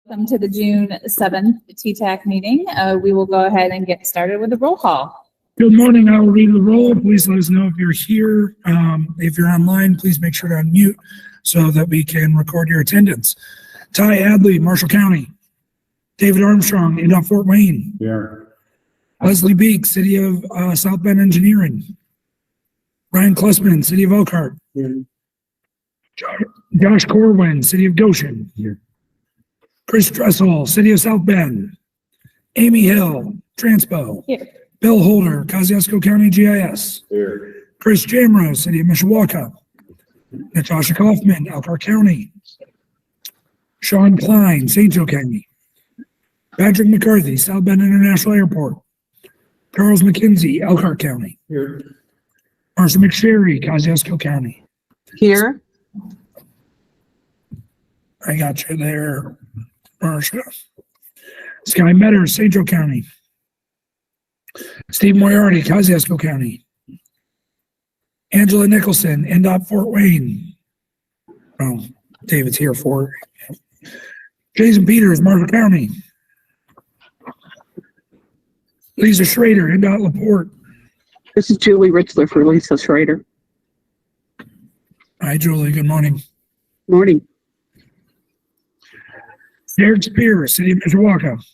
Welcome to the June 7th TTAC meeting. We will go ahead and get started with the roll call. Good morning. I will read the roll. Please let us know if you're here. If you're online, please make sure to unmute so that we can record your attendance. Ty Adley, Marshall County. David Armstrong, Indot Fort Wayne. Here. Leslie Beek, City of South Bend Engineering. Ryan Klessman, City of Elkhart. Here. Josh Corwin, City of Goshen. Here. Chris Dressel, City of South Bend. Amy Hill, Transpo. Here. Bill Holder, Kosciuszko County GIS. Here. Chris Jamro, City of Mishawaka. Natasha Kaufman, Elkhart County. Sean Klein, St. Joe County. Patrick McCarthy, South Bend International Airport. Charles McKenzie, Elkhart County. Here. Marcia McSherry, Kosciuszko County. Here. I got you there, Marcia. Sky Metter, St. Joe County. Steve Moriarty, Kosciuszko County. Angela Nicholson, Indot Fort Wayne. Oh, David's here for it. Jason Peters, Marshall County. Lisa Schrader, Indot LaPorte. This is Julie Richler for Lisa Schrader. Hi, Julie. Good morning. Morning. Derek Spear, City of Mishawaka.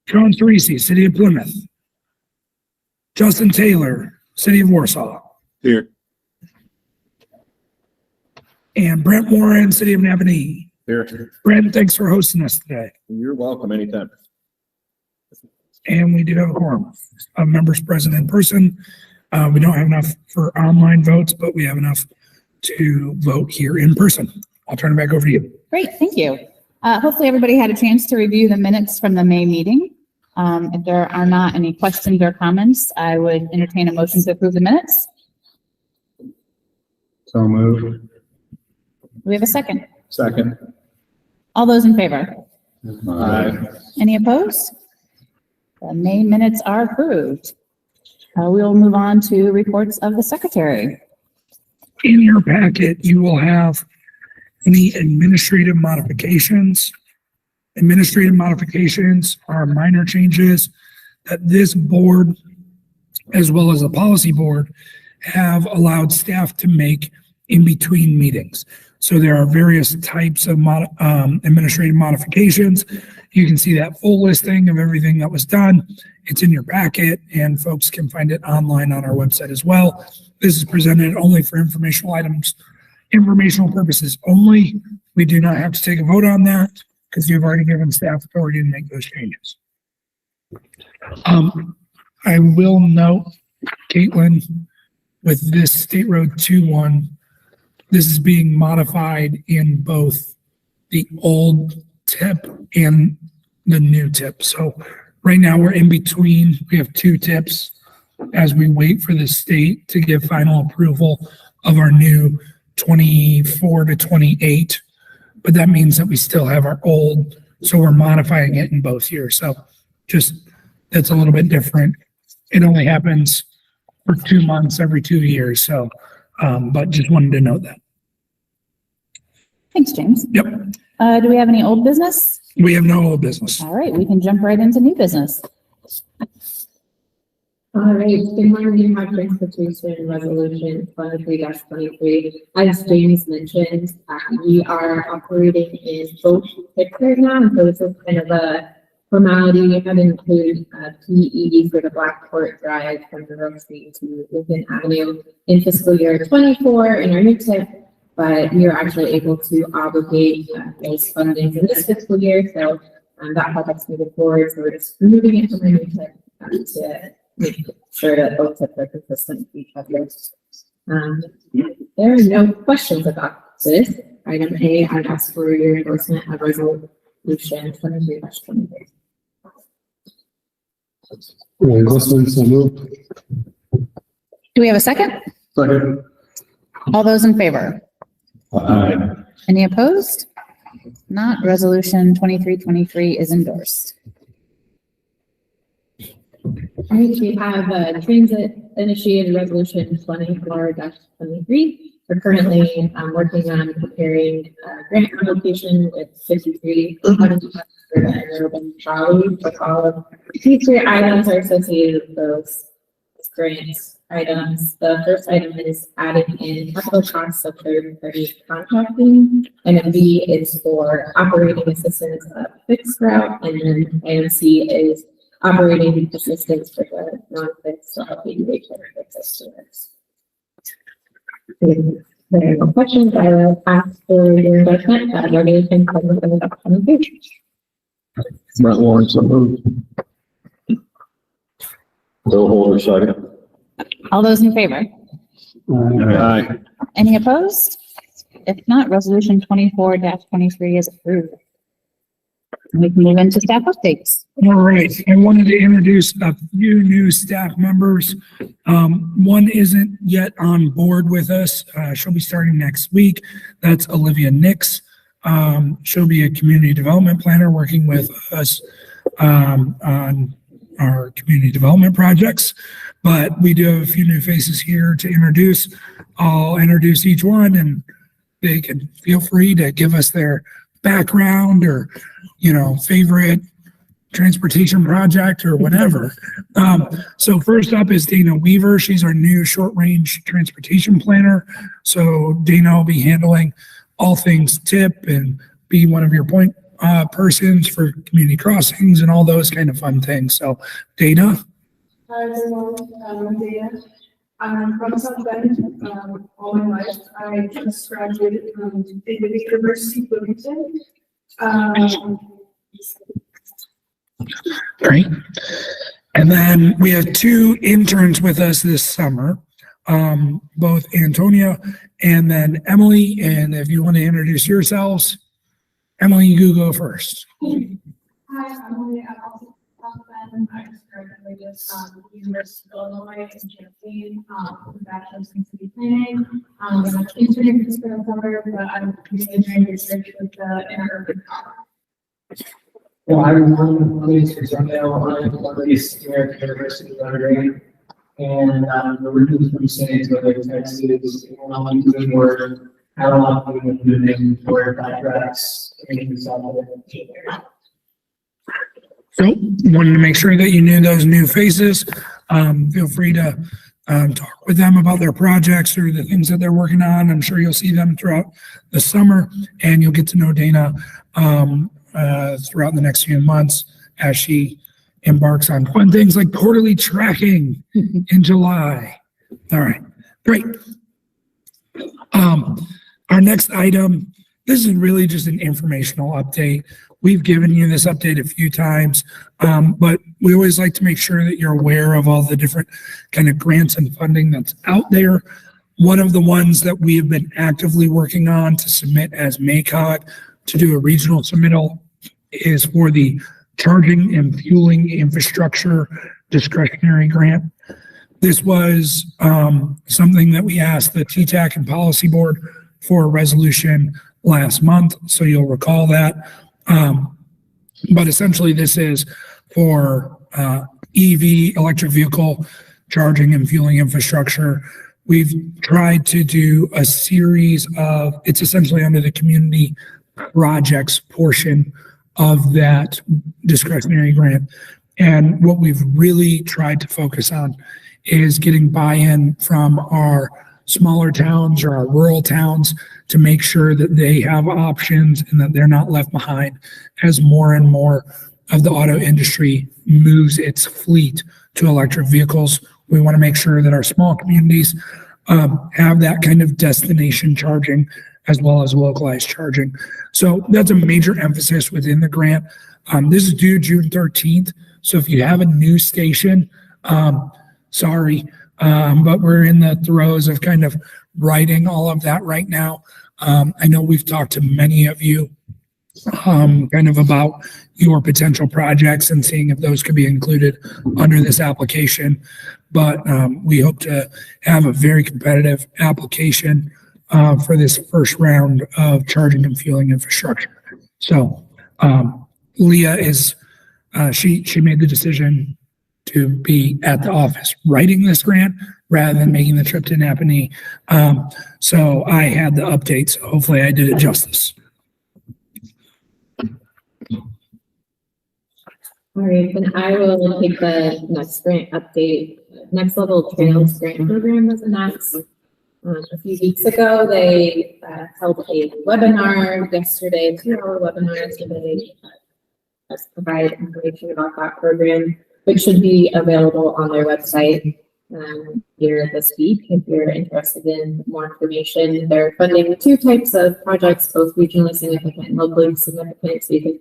Sean Teresi, City of Plymouth. Justin Taylor, City of Warsaw. Here. And Brent Warren, City of Napanee. Here. Brent, thanks for hosting us today. You're welcome anytime. And we do have a quorum of members present in person. We don't have enough for online votes, but we have enough to vote here in person. I'll turn it back over to you. Great, thank you. Hopefully everybody had a chance to review the minutes from the May meeting. If there are not any questions or comments, I would entertain a motion to approve the minutes. So moved. Do we have a second? Second. All those in favor? Aye. Any opposed? The May minutes are approved. We'll move on to reports of the secretary. In your packet, you will have any administrative modifications. Administrative modifications are minor changes that this board, as well as the policy board, have allowed staff to make in between meetings. So there are various types of administrative modifications. You can see that full listing of everything that was done. It's in your packet and folks can find it online on our website as well. This is presented only for informational items, informational purposes only. We do not have to take a vote on that because you've already given staff authority to make those changes. I will note, Caitlin, with this State Road 2-1, this is being modified in both the old tip and the new tip. So right now we're in between. We have two tips as we wait for the state to give final approval of our new 24 to 28. But that means that we still have our old, so we're modifying it in both years. So just, that's a little bit different. It only happens for 2 months every 2 years. So, but just wanted to note that. Thanks, James. Yep. Do we have any old business? We have no old business. All right, we can jump right into new business. All right, good morning, High Transportation Resolution 23-23. As James mentioned, we are operating in both tips right now, and so this is kind of a formality. We have to include PE for the Blackport Drive from the Rogue Street to Lincoln Avenue in fiscal year 24 in our new tip, but we are actually able to obligate those fundings in this fiscal year, so that project's moving forward. So we're just removing it from our new tip to make sure that both tips are consistent with each other. There are no questions about this. Item A, I'd ask for your endorsement of resolution 23-23. Do we have a second? Second. All those in favor? Aye. Any opposed? Not. Resolution 23-23 is endorsed. All right, we have a transit initiated resolution 24-23. We're currently working on preparing a grant application with 53 for the urban trolley, but all of these three items are associated with those grant items. The first item is adding in capital costs of third-party contracting, and then B is for operating assistance of fixed route, and then item C is operating assistance for the non-fixed or helping daycare fixed students. If there are no questions, I will ask for your investment. Resolution comes in the upcoming page. Brent Lawrence, so moved. Bill Holder, second. All those in favor? Aye. Any opposed? If not, resolution 24-23 is approved. We can move into staff updates. All right, I wanted to introduce a few new staff members. One isn't yet on board with us. She'll be starting next week. That's Olivia Nix. She'll be a community development planner working with us on our community development projects. But we do have a few new faces here to introduce. I'll introduce each one and they can feel free to give us their background or, favorite transportation project or whatever. So first up is Dana Weaver. She's our new short-range transportation planner. So Dana will be handling all things TIP and be one of your point persons for community crossings and all those kind of fun things. So Dana. Hi everyone, I'm Dana. I'm from South Bend, all my life. I just graduated from the University of Bloomington. Great. And then we have two interns with us this summer, both Antonia and then Emily. And if you want to introduce yourselves, Emily, you go first. Hi, I'm Emily. I'm also from South Bend. I just graduated from the University of Illinois in Champaign, with a bachelor's in city planning. I'm interning for spring summer, but I'm doing research with the interurban college. Well, I'm one of these Antonio. I'm one of these American University of Notre and we're moving from San Antonio, Texas, and I'm doing work. I don't know if I'm doing for contracts in South Bend. So wanted to make sure that you knew those new faces. Feel free to talk with them about their projects or the things that they're working on. I'm sure you'll see them throughout the summer and you'll get to know Dana throughout the next few months as she embarks on fun things like quarterly tracking in July. All right, great. Our next item, this is really just an informational update. We've given you this update a few times, but we always like to make sure that you're aware of all the different kind of grants and funding that's out there. One of the ones that we have been actively working on to submit as MACOG to do a regional submittal is for the charging and fueling infrastructure discretionary grant. This was something that we asked the TTAC and policy board for a resolution last month, so you'll recall that. But essentially this is for EV, electric vehicle charging and fueling infrastructure. We've tried to do a series of, it's essentially under the community projects portion of that discretionary grant. And what we've really tried to focus on is getting buy-in from our smaller towns or our rural towns to make sure that they have options and that they're not left behind as more and more of the auto industry moves its fleet to electric vehicles. We want to make sure that our small communities have that kind of destination charging as well as localized charging. So that's a major emphasis within the grant. This is due June 13th. So if you have a new station, sorry, but we're in the throes of kind of writing all of that right now. I know we've talked to many of you kind of about your potential projects and seeing if those could be included under this application. But we hope to have a very competitive application for this first round of charging and fueling infrastructure. So Leah is, she made the decision to be at the office writing this grant rather than making the trip to Napanee. So I had the update, so hopefully I did it justice. All right, then I will take the next grant update. Next Level Trails Grant Program was announced a few weeks ago. They held a webinar yesterday, 2-hour webinar today. Provide information about that program, which should be available on their website here this week. If you're interested in more information, they're funding 2 types of projects, both regionally significant and locally significant. So you can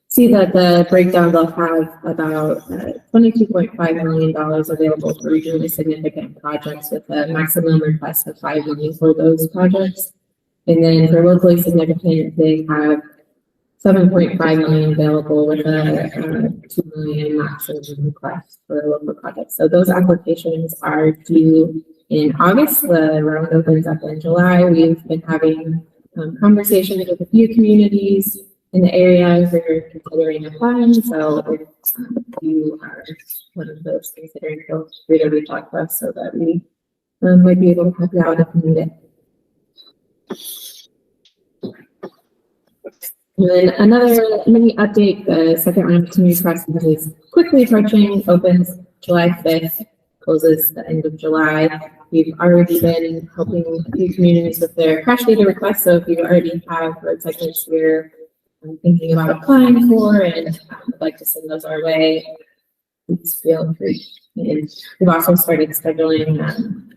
see that the breakdown, they'll have about $22.5 million available for regionally significant projects with a maximum request of $5 million for those projects. And then for locally significant, they have $7.5 million available with a $2 million maximum request for local projects. So those applications are due in August. The round opens up in July. We've been having conversations with a few communities in the area who are considering applying. So if you are one of those considering, feel free to reach out to us so that we might be able to help you out if you need it. And then another mini update, the second round of community crossing is quickly approaching, opens July 5th, closes the end of July. We've already been helping a few communities with their crash data requests. So if you already have road segments you're thinking about applying for and would like to send those our way, please feel free. And we've also started scheduling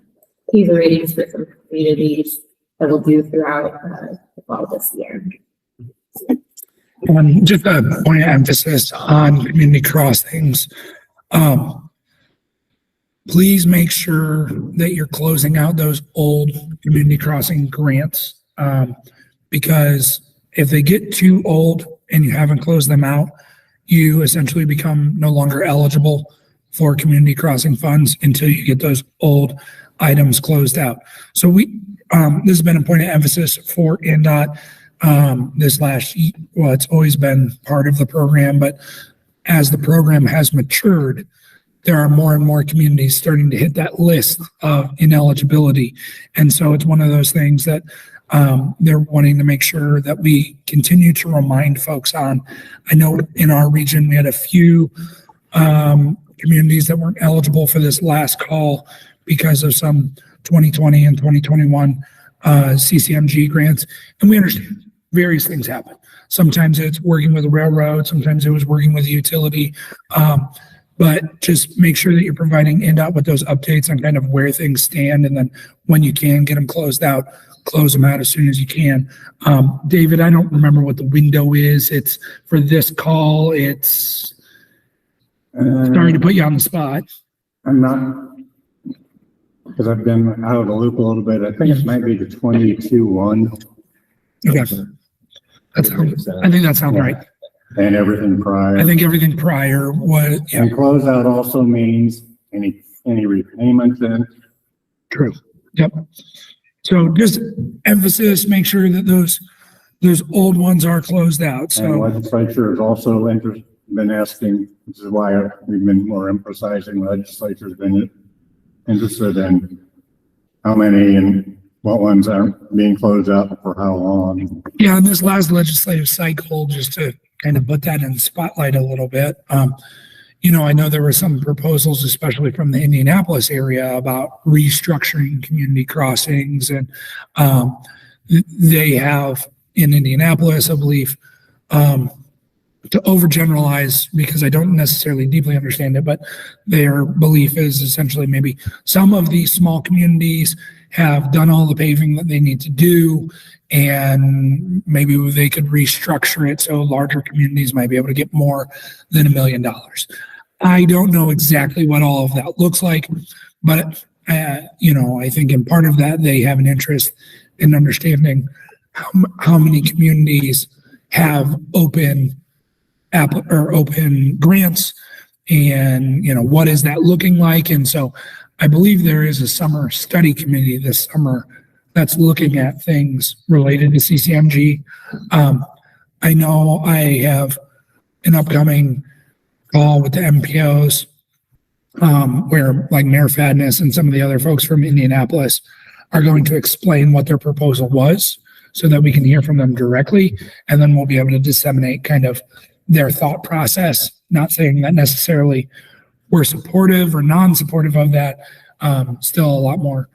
teaser ratings for some communities that we'll do throughout the fall this year. Just a point of emphasis on community crossings. Please make sure that you're closing out those old community crossing grants, because if they get too old and you haven't closed them out, you essentially become no longer eligible for community crossing funds until you get those old items closed out. So this has been a point of emphasis for NDOT. This last year, well, it's always been part of the program, but as the program has matured, there are more and more communities starting to hit that list of ineligibility. And so it's one of those things that they're wanting to make sure that we continue to remind folks on. I know in our region, we had a few communities that weren't eligible for this last call because of some 2020 and 2021 CCMG grants. And we understand various things happen. Sometimes it's working with a railroad, sometimes it was working with a utility. But just make sure that you're providing NDOT with those updates on kind of where things stand. And then when you can get them closed out, close them out as soon as you can. David, I don't remember what the window is. It's for this call. It's sorry to put you on the spot. I'm not, because I've been out of the loop a little bit. I think it might be the 22-1. Okay. I think that sounds right. And everything prior. I think everything prior was, yeah. And closeout also means any repayment then. True. Yep. So just emphasis, make sure that those old ones are closed out. So and legislature is also been asking, which is why we've been more emphasizing legislature's been interested in how many and what ones are being closed out for how long. Yeah, in this last legislative cycle, just to kind of put that in the spotlight a little bit. You know, I know there were some proposals, especially from the Indianapolis area, about restructuring community crossings. And they have in Indianapolis, I believe, to overgeneralize, because I don't necessarily deeply understand it, but their belief is essentially maybe some of these small communities have done all the paving that they need to do, and maybe they could restructure it so larger communities might be able to get more than $1 million. I don't know exactly what all of that looks like, but you know, I think in part of that they have an interest in understanding how many communities have open grants, and you know, what is that looking like. And so I believe there is a summer study committee this summer that's looking at things related to CCMG. I know I have an upcoming call with the MPOs where like Mayor Fadness and some of the other folks from Indianapolis are going to explain what their proposal was so that we can hear from them directly. And then we'll be able to disseminate kind of their thought process, not saying that necessarily we're supportive or non-supportive of that. Still a lot more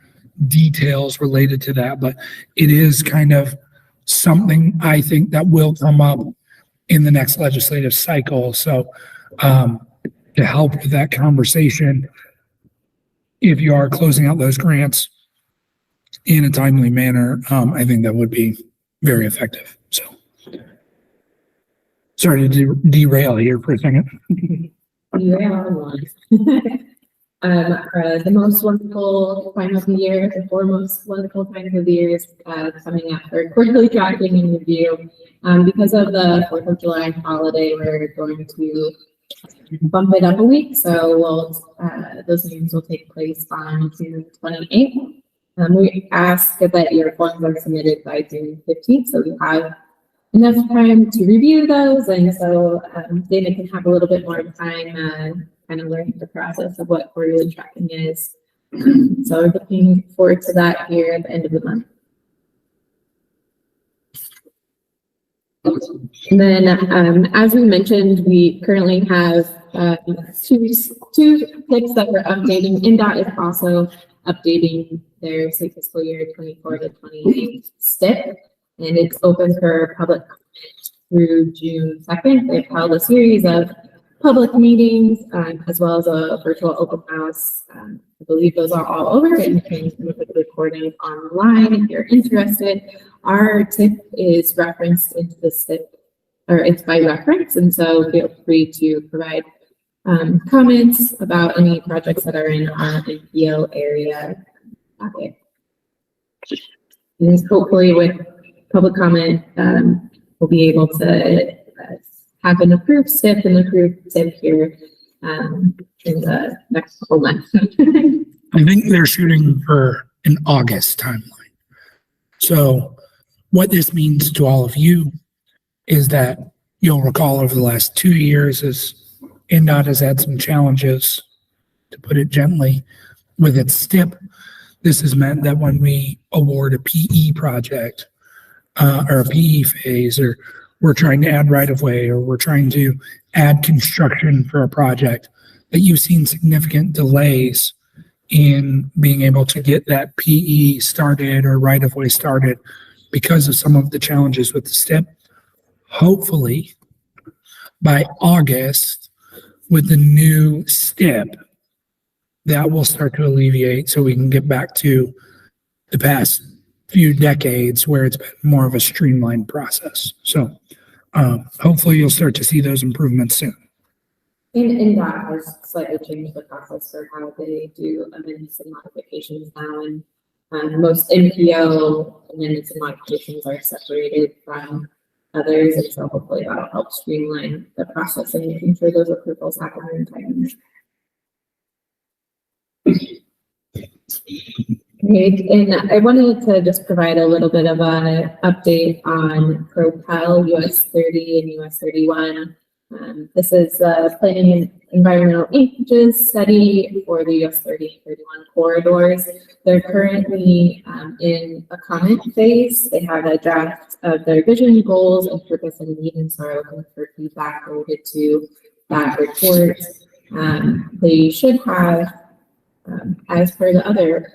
details related to that, but it is kind of something I think that will come up in the next legislative cycle. So to help with that conversation, if you are closing out those grants in a timely manner, I think that would be very effective. So sorry to derail here for a second. The most wonderful time of the year, the four most wonderful times of the year is coming up for quarterly tracking and review. Because of the 4th of July holiday, we're going to bump it up a week. So those meetings will take place on June 28th. We ask that your forms are submitted by June 15th, so we have enough time to review those, and so Dana can have a little bit more time kind of learning the process of what quarterly tracking is. So we're looking forward to that here at the end of the month. And then, as we mentioned, we currently have two tips that we're updating. NDOT is also updating their fiscal year 24 to 28 STIP, and it's open for public through June 2nd. They've held a series of public meetings, as well as a virtual open house. I believe those are all over, and you can look at the recording online if you're interested. Our tip is referenced into the STIP, or it's by reference, and so feel free to provide comments about any projects that are in our NPO area. Okay. And hopefully with public comment, we'll be able to have an approved STIP and approved TIP here in the next couple months. I think they're shooting for an August timeline. So what this means to all of you is that you'll recall over the last 2 years as NDOT has had some challenges, to put it gently, with its STIP. This has meant that when we award a PE project or a PE phase, or we're trying to add right-of-way, or we're trying to add construction for a project, that you've seen significant delays in being able to get that PE started or right-of-way started because of some of the challenges with the STIP. Hopefully, by August, with the new STIP, that will start to alleviate so we can get back to the past few decades where it's been more of a streamlined process. So hopefully you'll start to see those improvements soon. NDOT has slightly changed the process for how they do amendments and modifications now, and most NPO amendments and modifications are separated from others, and so hopefully that'll help streamline the process and making sure those approvals happen in time. Great, and I wanted to just provide a little bit of an update on Propel US 30 and US 31. This is a planning and environmental linkages study for the US 30 and 31 corridors. They're currently in a comment phase. They have a draft of their vision, goals, and purpose and need, and so are looking for feedback related to that report. They should have, as per the other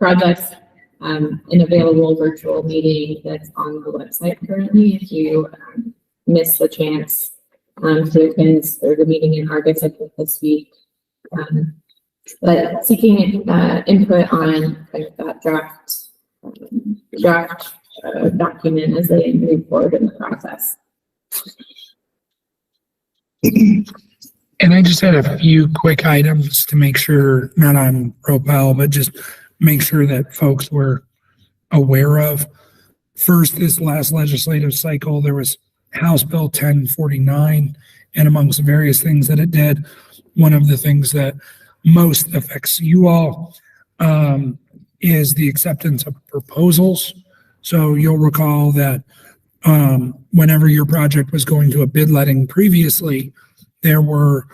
projects, an available virtual meeting that's on the website currently. If you miss the chance to attend the meeting in August, I think this week, but seeking input on kind of that draft document as they move forward in the process. And I just had a few quick items to make sure, not on Propel, but just make sure that folks were aware of. First, this last legislative cycle, there was House Bill 1049, and amongst various things that it did, one of the things that most affects you all is the acceptance of proposals. So you'll recall that whenever your project was going to a bid letting previously, there were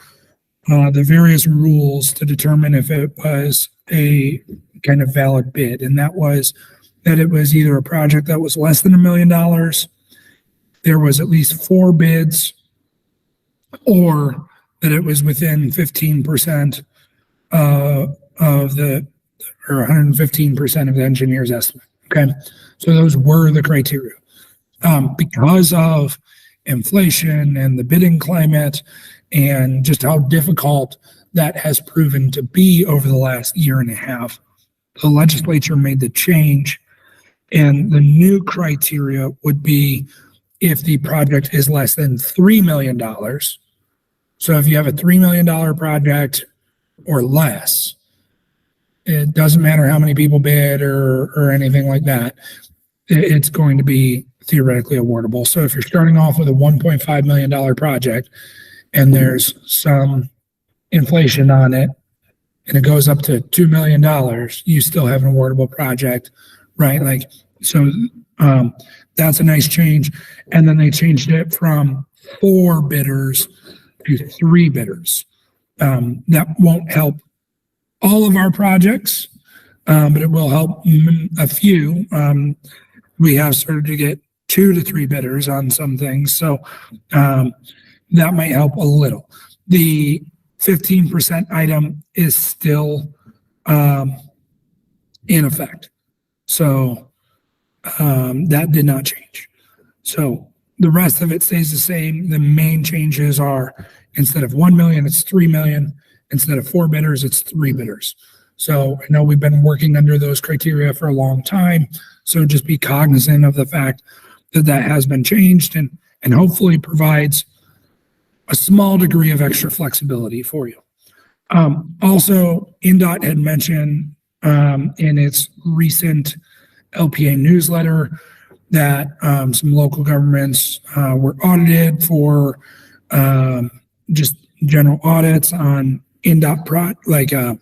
the various rules to determine if it was a kind of valid bid. And that was that it was either a project that was less than $1 million, there was at least 4 bids, or that it was within 15% of the, or 115% of the engineer's estimate. Okay. So those were the criteria. Because of inflation and the bidding climate and just how difficult that has proven to be over the last year and a half, the legislature made the change, and the new criteria would be if the project is less than $3 million. So if you have a $3 million project or less, it doesn't matter how many people bid or anything like that, it's going to be theoretically awardable. So if you're starting off with a $1.5 million project and there's some inflation on it and it goes up to $2 million, you still have an awardable project, right? Like, so that's a nice change. And then they changed it from 4 bidders to 3 bidders. That won't help all of our projects, but it will help a few. We have started to get 2 to 3 bidders on some things, so that might help a little. The 15% item is still in effect, so that did not change. So the rest of it stays the same. The main changes are instead of 1 million, it's 3 million. Instead of 4 bidders, it's 3 bidders. So I know we've been working under those criteria for a long time. So just be cognizant of the fact that that has been changed and hopefully provides a small degree of extra flexibility for you. Also, INDOT had mentioned in its recent LPA newsletter that some local governments were audited for just general audits on INDOT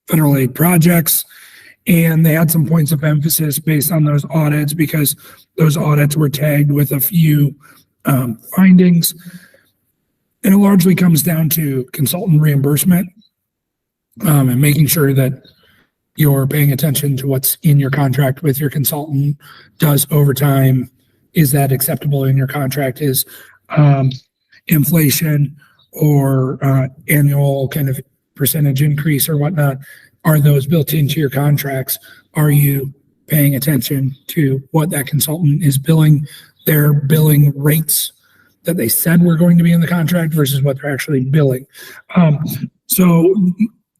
federal aid projects. And they had some points of emphasis based on those audits because those audits were tagged with a few findings. And it largely comes down to consultant reimbursement and making sure that you're paying attention to what's in your contract with your consultant. Does overtime, is that acceptable in your contract? Is inflation or annual kind of percentage increase or whatnot, are those built into your contracts? Are you paying attention to what that consultant is billing, their billing rates that they said were going to be in the contract versus what they're actually billing? So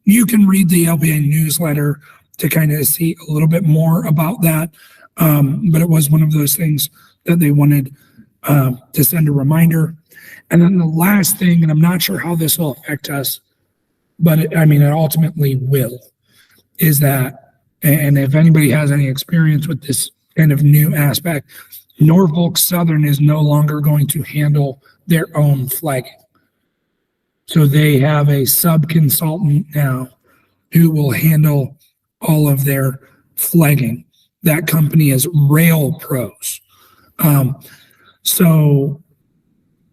you can read the LPA newsletter to kind of see a little bit more about that. But it was one of those things that they wanted to send a reminder. And then the last thing, and I'm not sure how this will affect us, but it ultimately will, is that, and if anybody has any experience with this kind of new aspect, Norfolk Southern is no longer going to handle their own flagging. So they have a sub-consultant now who will handle all of their flagging. That company is Rail Pros. So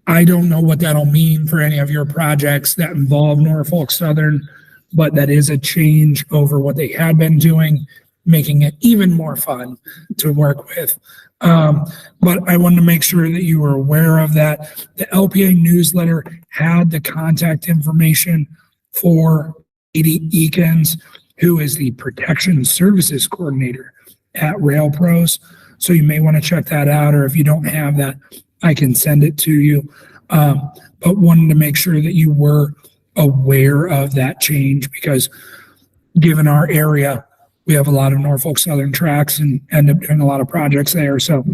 I don't know what that'll mean for any of your projects that involve Norfolk Southern, but that is a change over what they had been doing, making it even more fun to work with. But I wanted to make sure that you were aware of that. The LPA newsletter had the contact information for Katie Eakins, who is the Protection Services Coordinator at Rail Pros. So you may want to check that out, or if you don't have that, I can send it to you. But wanted to make sure that you were aware of that change, because given our area, we have a lot of Norfolk Southern tracks and end up doing a lot of projects there. So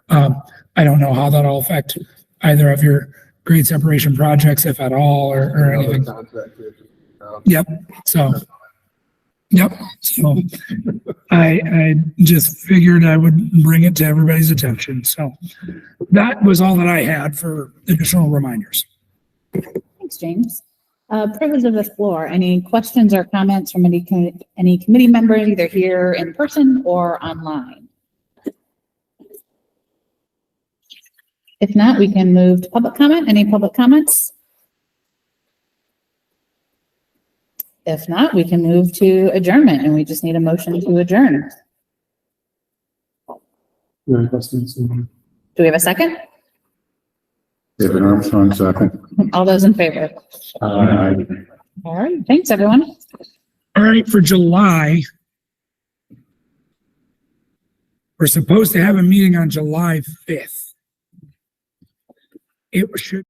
I don't know how that'll affect either of your grade separation projects, if at all, or anything. Yep. So I just figured I would bring it to everybody's attention. So that was all that I had for additional reminders. Thanks, James. Privilege of the floor. Any questions or comments from any committee members, either here in person or online? If not, we can move to public comment. Any public comments? If not, we can move to adjournment and we just need a motion to adjourn. Any questions? Do we have a second? David Armstrong, second. All those in favor? Aye. All right, thanks, everyone. All right, for July, we're supposed to have a meeting on July 5th. It should